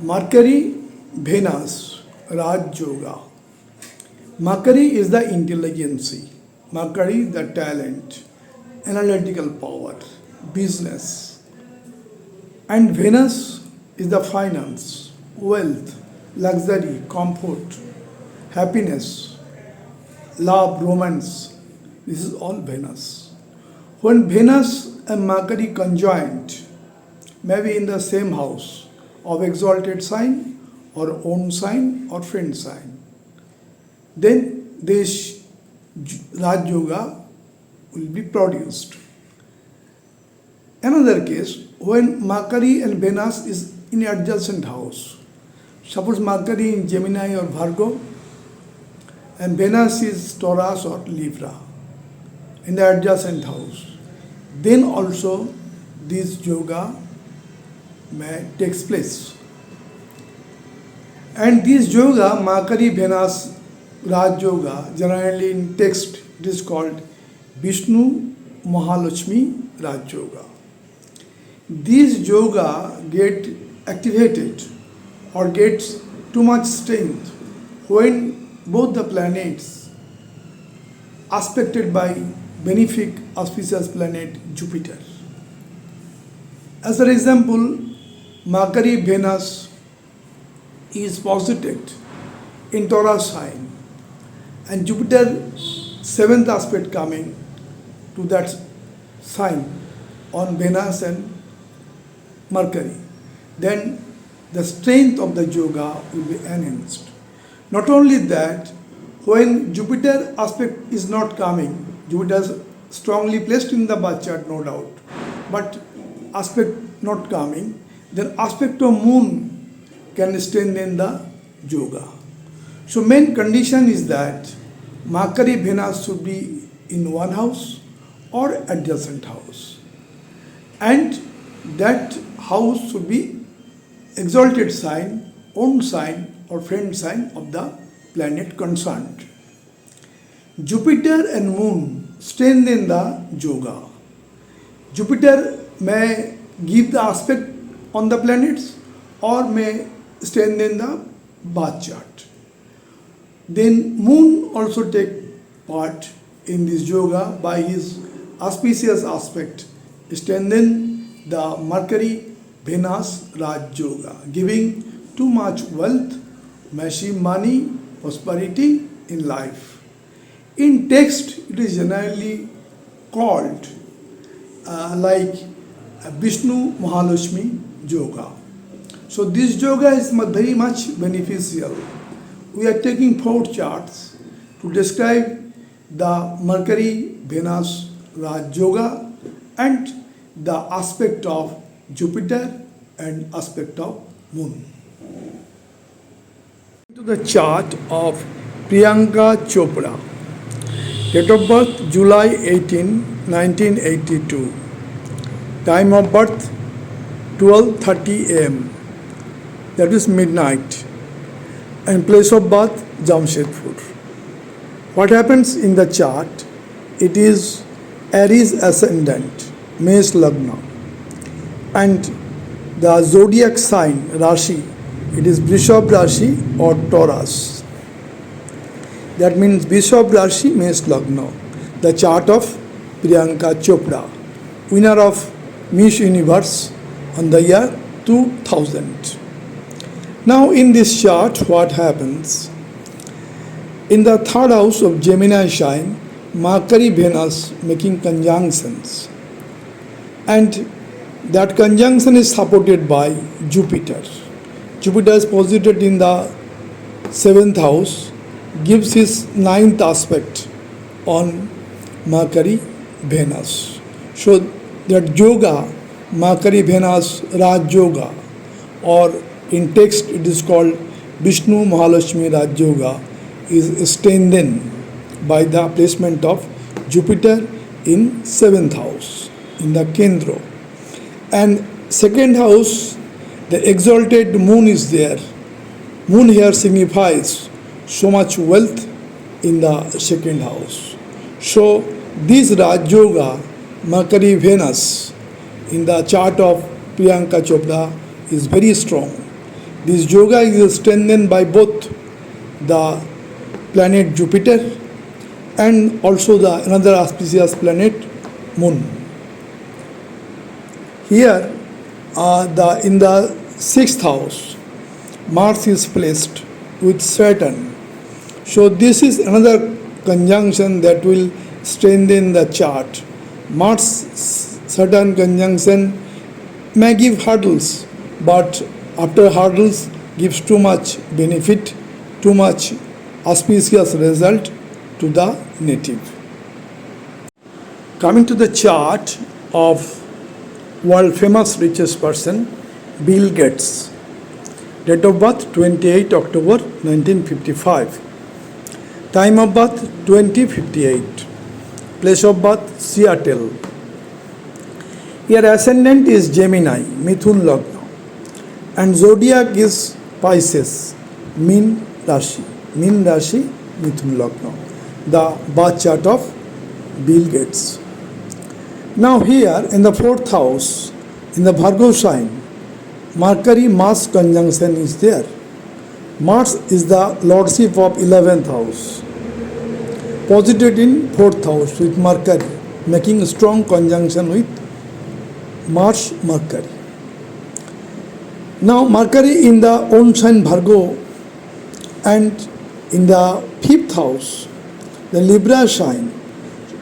Mercury, Venus, Raj Yoga. Mercury is the intelligence, Mercury the talent, analytical power, business. And Venus is the finance, wealth, luxury, comfort, happiness, love, romance. This is all Venus. When Venus and Mercury conjoined, maybe in the same house of exalted sign or own sign or friend sign, then this Raj Yoga will be produced. Another case, when Mercury and Venus is in adjacent house, suppose Mercury in Gemini or Virgo and Venus is Taurus or Libra in the adjacent house, then also this yoga may takes place. And this yoga, Mercury Venus Raj Yoga, generally in text it is called Vishnu Mahalakshmi Raj Yoga. This yoga get activated or gets too much strength when both the planets aspected by benefic auspicious planet Jupiter. As an example, Mercury Venus is posited in Taurus sign and Jupiter seventh aspect coming to that sign on Venus and Mercury, then the strength of the yoga will be enhanced. Not only that, when Jupiter aspect is not coming, Jupiter is strongly placed in the birth chart, no doubt, but aspect not coming, then aspect of moon can strengthen the yoga. So main condition is that Mercury Venus should be in one house or adjacent house, and that house should be exalted sign, own sign or friend sign of the planet concerned. Jupiter and moon strengthen the yoga. Jupiter may give the aspect on the planets or may strengthen the birth chart. Then moon also take part in this yoga by his auspicious aspect, strengthen the Mercury Venus Raj Yoga, giving too much wealth, massive money, prosperity in life. In text, it is generally called like Vishnu Mahalakshmi Yoga. So this yoga is very much beneficial. We are taking 4 charts to describe the Mercury Venus Raj Yoga and the aspect of Jupiter and aspect of moon. To the chart of Priyanka Chopra. Date of birth July 18, 1982. Time of birth 12:30 am. That is midnight. And place of birth Jamshedpur. What happens in the chart? It is Aries ascendant, Mesh Lagna. And the zodiac sign, Rashi, it is Bishop Rashi or Taurus. That means Bishop Rashi Mesh Lagna. The chart of Priyanka Chopra, winner of Miss Universe on the year 2000. Now in this chart, what happens? In the third house of Gemini sign, Mercury Venus making conjunctions, and that conjunction is supported by Jupiter. Jupiter is posited in the 7th house, gives his 9th aspect on Mercury Venus. So that yoga, Mercury Venus Raj Yoga, or in text it is called Vishnu Mahalakshmi Raj Yoga, is strengthened by the placement of Jupiter in 7th house, in the Kendra. And 2nd house, the exalted moon is there. Moon here signifies so much wealth in the 2nd house. So this Raj Yoga, Mercury Venus, in the chart of Priyanka Chopra is very strong. This yoga is strengthened by both the planet Jupiter and also the another auspicious planet Moon. Here, in the sixth house, Mars is placed with Saturn. So this is another conjunction that will strengthen the chart. Mars Saturn conjunction may give hurdles, but after hurdles gives too much benefit, too much auspicious result to the native. Coming to the chart of world famous richest person, Bill Gates. Date of birth 28 October 1955. Time of birth 2058. Place of birth Seattle. Your ascendant is Gemini, Mithun Lagna, and zodiac is Pisces, Min Rashi, Mithun Lagna. The birth chart of Bill Gates. Now here in the fourth house, in the Virgo sign, Mercury Mars conjunction is there. Mars is the lordship of 11th house, posited in 4th house with Mercury, making a strong conjunction with Mars Mercury. Now Mercury in the own sign Virgo and in the 5th house, the Libra sign,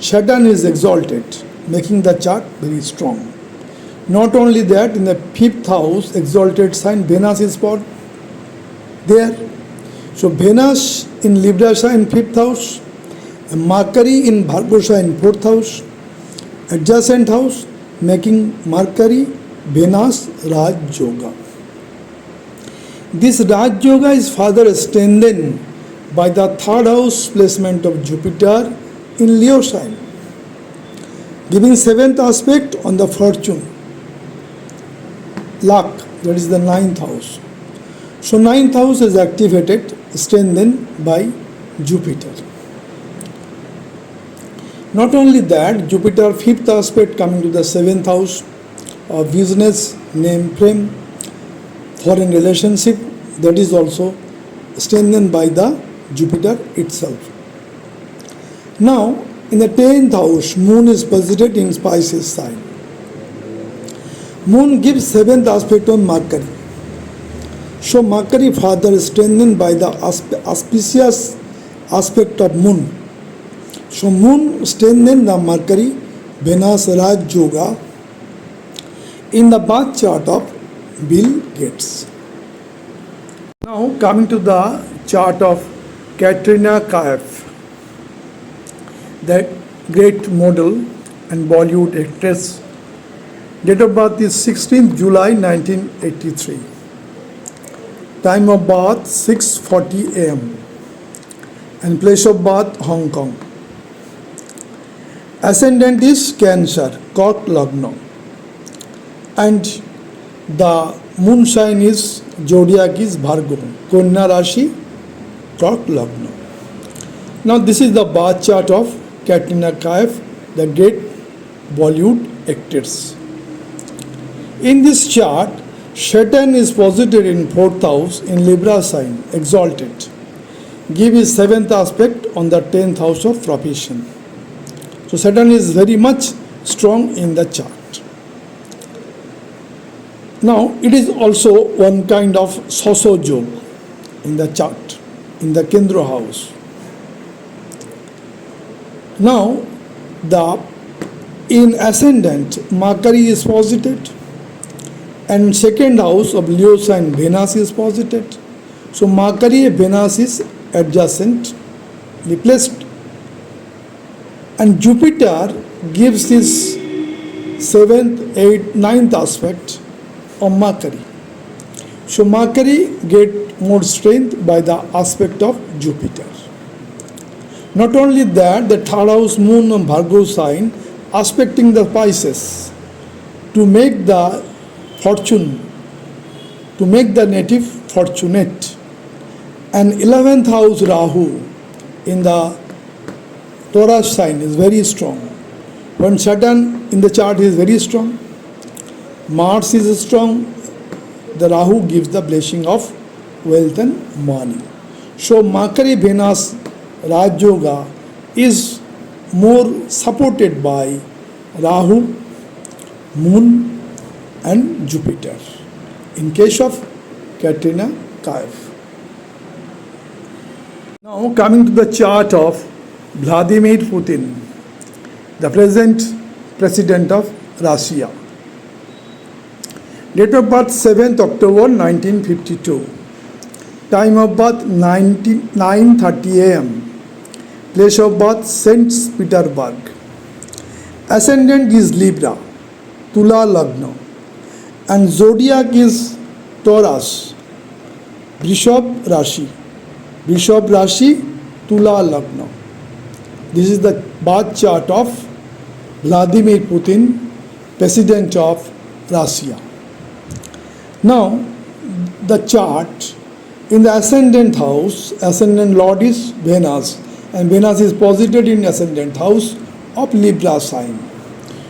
Saturn is exalted, making the chart very strong. Not only that, in the 5th house, exalted sign, Venus is there. So Venus in Libra sign 5th house, and Mercury in Virgo sign 4th house, adjacent house, making Mercury Venus Raj Yoga. This Raj Yoga is further strengthened by the 3rd house placement of Jupiter in Leo sign, giving 7th aspect on the fortune, luck, that is the 9th house. So 9th house is activated, strengthened by Jupiter. Not only that, Jupiter 5th aspect coming to the 7th house of business, name, fame, foreign relationship, that is also strengthened by the Jupiter itself. Now, in the 10th house, Moon is posited in Pisces sign. Moon gives 7th aspect on Mercury. So Mercury further strengthened by the auspicious aspect of Moon. So Moon strengthened the Mercury Venus Raj Yoga in the birth chart of Bill Gates. Now coming to the chart of Katrina Kaif, that great model and Bollywood actress. Date of birth is 16th July 1983. Time of birth 6:40 am. And place of birth Hong Kong. Ascendant is Cancer, Cork Lagna. And the moon sign is, zodiac is Virgo, Kanya Rashi, Cork Lagna. Now this is the birth chart of Katrina Kaif, the great Bollywood actress. In this chart, Saturn is posited in 4th house in Libra sign, exalted. Give his 7th aspect on the 10th house of profession. So Saturn is very much strong in the chart. Now it is also one kind of Sosojog in the chart, in the Kendra house. Now in ascendant, Mercury is posited, and 2nd house of Leo sign Venus is posited. So Mercury Venus is adjacent, replaced, and Jupiter gives this 7th, 8th, 9th aspect of Mercury. So Mercury get more strength by the aspect of Jupiter. Not only that, the 3rd house moon on Virgo sign aspecting the Pisces to make the fortune, to make the native fortunate. And 11th house Rahu in the Taurus sign is very strong. When Saturn in the chart is very strong, Mars is strong, the Rahu gives the blessing of wealth and money. So Makari Venus Raj Yoga is more supported by Rahu, Moon and Jupiter. In case of Katrina, Kaif. Now coming to the chart of Vladimir Putin, the present president of Russia. Date of birth 7th October 1952. Time of birth 9:30 a.m. Place of birth St. Petersburg. Ascendant is Libra, Tula Lagna, and zodiac is Taurus, Rishabh Rashi. Rishabh Rashi, Tula Lagna. This is the birth chart of Vladimir Putin, president of Russia. Now, the chart in the ascendant house, ascendant lord is Venus, and Venus is posited in ascendant house of Libra sign.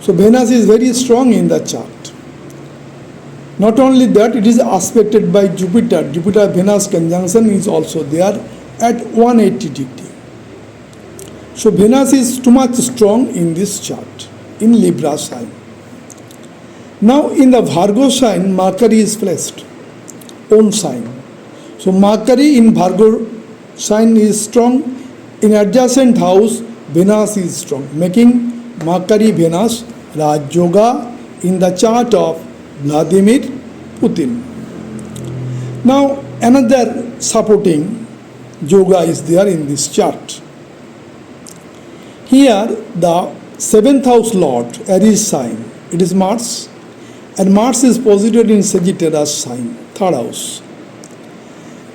So Venus is very strong in the chart. Not only that, it is aspected by Jupiter. Jupiter-Venus conjunction is also there at 180 degree. So Venus is too much strong in this chart, in Libra sign. Now in the Virgo sign, Mercury is placed, own sign. So Mercury in Virgo sign is strong. In adjacent house, Venus is strong, making Mercury-Venus Raj Yoga in the chart of Vladimir Putin. Now another supporting yoga is there in this chart. Here the 7th house lord, Aries sign, it is Mars, and Mars is posited in Sagittarius sign, 3rd house.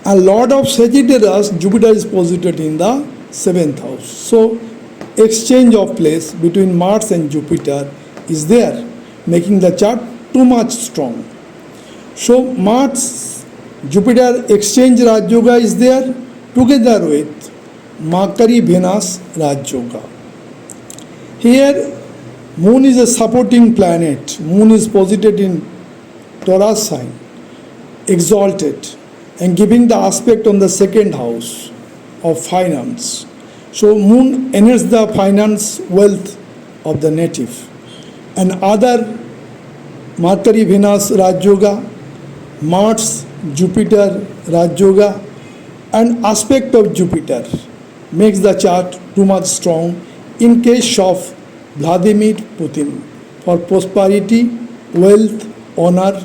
And lord of Sagittarius, Jupiter is posited in the 7th house. So exchange of place between Mars and Jupiter is there, making the chart too much strong. So Mars Jupiter exchange Raj Yoga is there together with Mercury Venus Raj Yoga. Here Moon is a supporting planet. Moon is posited in Taurus sign, exalted, and giving the aspect on the 2nd house of finance. So Moon enhances the finance wealth of the native. And other Mercury Venus Raj Yoga, Mars Jupiter Raj Yoga, and aspect of Jupiter makes the chart too much strong in case of Vladimir Putin for prosperity, wealth, honor